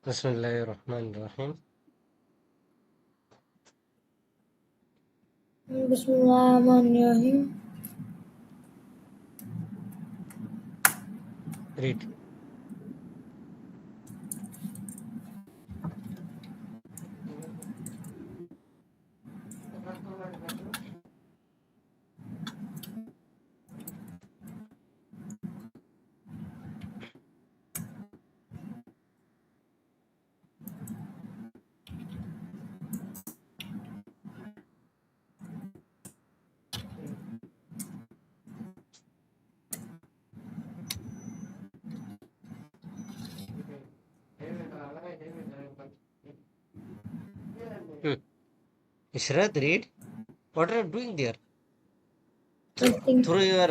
Bismillahirrahmanirrahim. Bismillahirrahmanirrahim. Read. Hmm. Ishrat, read. What are you doing there? Nothing. Through your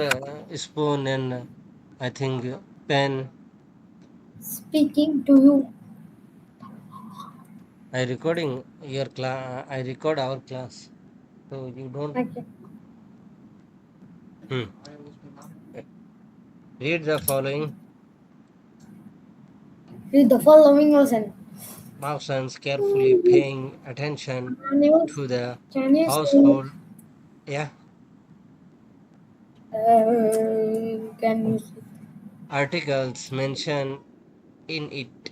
spoon and I think pen. Speaking to you. I recording your class. I record our class. So you don't. Okay. Hmm. Read the following Read the following lesson. options carefully, paying attention to the Can you say? household. Yeah. Can you say? Articles mentioned in it.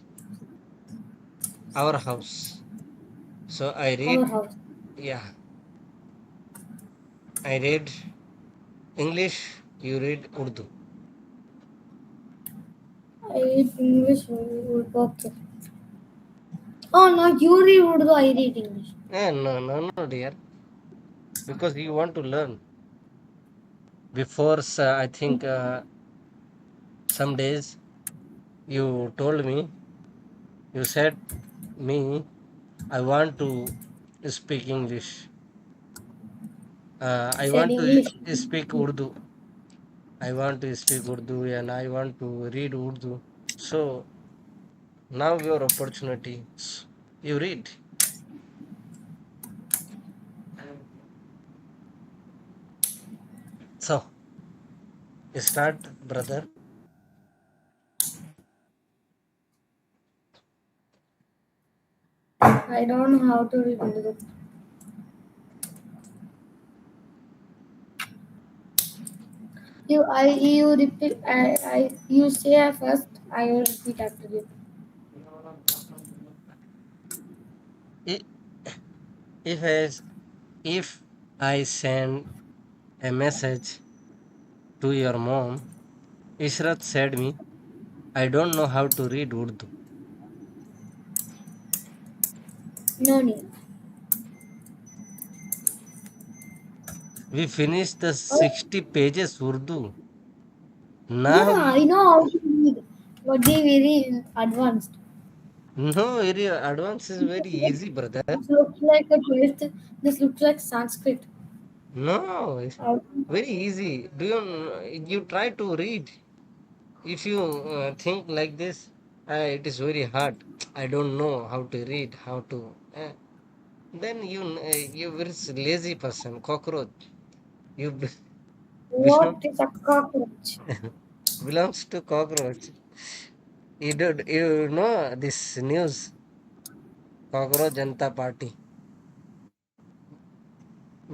Our house. So I Our read. house. Yeah. I read English. You read Urdu. I read English. Okay. Oh no, you read Urdu. I read English. No, dear. Because you want to learn. Before, I think some days you told me, you said me, I want to speak English. I I said want to English. speak Urdu. I want to speak Urdu and I want to read Urdu. So now your opportunity. You read. So start, brother. I don't know how to read Urdu. You repeat. You say first. I will repeat after you. I- If if I send a message to your mom, Ishrat said me, I don't know how to read Urdu. No need. We finished the Oh, 60 pages Urdu. yeah, Now, I know how to read, but they very advanced. no, very advanced is very easy, brother. This looks like a twist. This looks like Sanskrit. No, it's How- very easy. You try to read? If you think like this, it is very hard. I don't know how to read, how to. Then you very lazy person, cockroach. You What belong is a cockroach? belongs to cockroach. You know this news, Cockroach Janata Party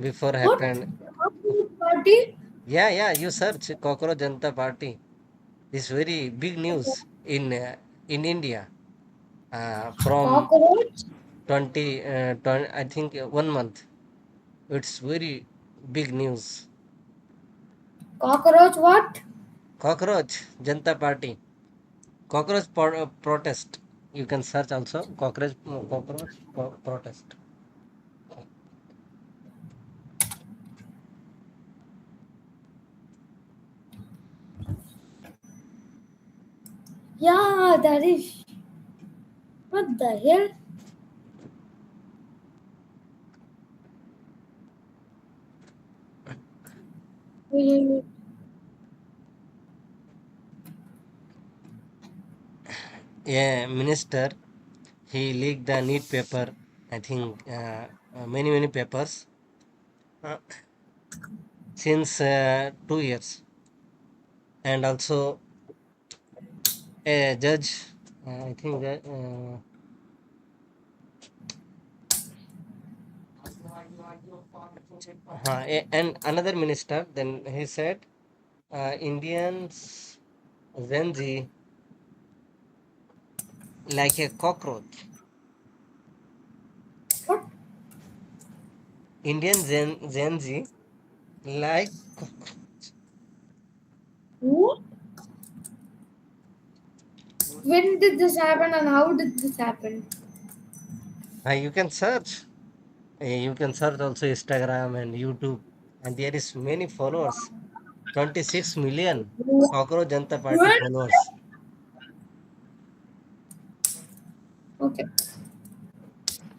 before What? happened. Cockroach party? Yeah, you search Cockroach Janata Party. It's very big news in India. From Cockroach? 20, I think 1 month. It's very big news. Cockroach what? Cockroach Janata Party. Protest. You can search also cockroach protest. Yeah, that is. What the hell? Wait. A minister, he leaked the neat paper. I think many papers uh, since 2 years, and also a judge. I think that. And another minister, then he said, Indians, Gen Z, like a cockroach. What? Indian Gen Z, like cockroach. What? When did this happen and how did this happen? You can search. You can search also Instagram and YouTube, and there is many followers. 26 million Cockroach Janta Party What? followers. Okay,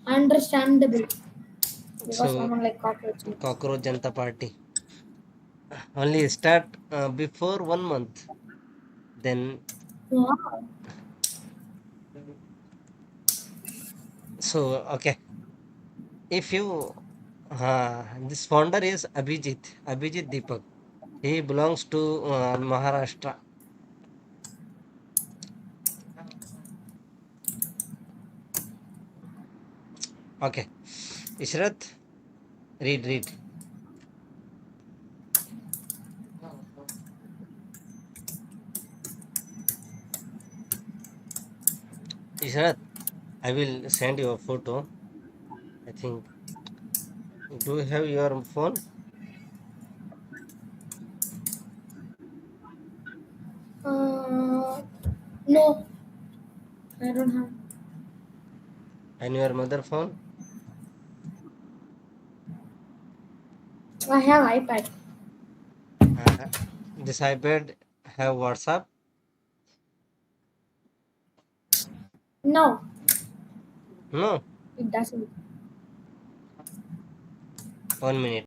understandable. Because So someone like cockroaches. Cockroach Janta Party only start before 1 month. Then Wow. so okay, if you this founder is Abhijit Deepak. He belongs to Maharashtra. Okay, Ishrat, read. Ishrat, I will send you a photo. I think. Do you have your phone Uh, no, I don't have. and your mother phone? I have iPad. Uh, this iPad have WhatsApp? No, No. it doesn't. 1 minute.